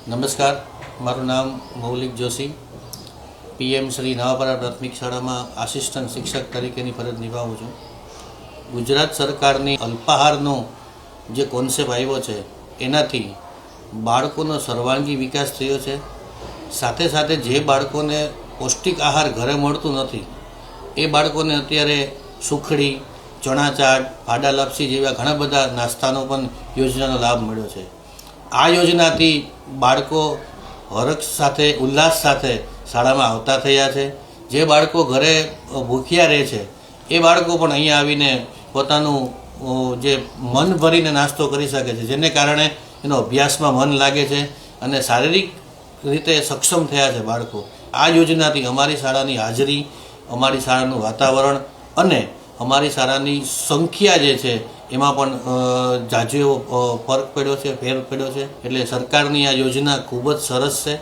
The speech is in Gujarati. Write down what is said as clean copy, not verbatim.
નમસ્કાર, મારું નામ મૌલિક જોશી, પીએમ શ્રી નવાપરા પ્રાથમિક શાળામાં આસિસ્ટન્ટ શિક્ષક તરીકેની ફરજ નિભાવું છું. ગુજરાત સરકારની અલ્પાહારનો જે કોન્સેપ્ટ આવ્યો છે એનાથી બાળકોનો સર્વાંગી વિકાસ થયો છે. સાથે સાથે જે બાળકોને પૌષ્ટિક આહાર ઘરે મળતું નથી એ બાળકોને અત્યારે સુખડી, ચણા ચાટ, ફાડા લાપસી જેવા ઘણા બધા નાસ્તાનો પણ યોજનાનો લાભ મળ્યો છે. આ યોજનાથી બાળકો હરખ સાથે, ઉલ્લાસ સાથે શાળામાં આવતા થયા છે. જે બાળકો ઘરે ભૂખ્યા રહે છે એ બાળકો પણ અહીંયા આવીને પોતાનું જે મન ભરીને નાસ્તો કરી શકે છે, જેને કારણે એનો અભ્યાસમાં મન લાગે છે અને શારીરિક રીતે સક્ષમ થયા છે બાળકો. આ યોજનાથી અમારી શાળાની હાજરી, અમારી શાળાનું વાતાવરણ અને અમારી શાળાની સંખ્યા જે છે એમાં પણ ઝાઝો એવો ફરક પડ્યો છે, ફેર પડ્યો છે. એટલે સરકારની આ યોજના ખૂબ જ સરસ છે.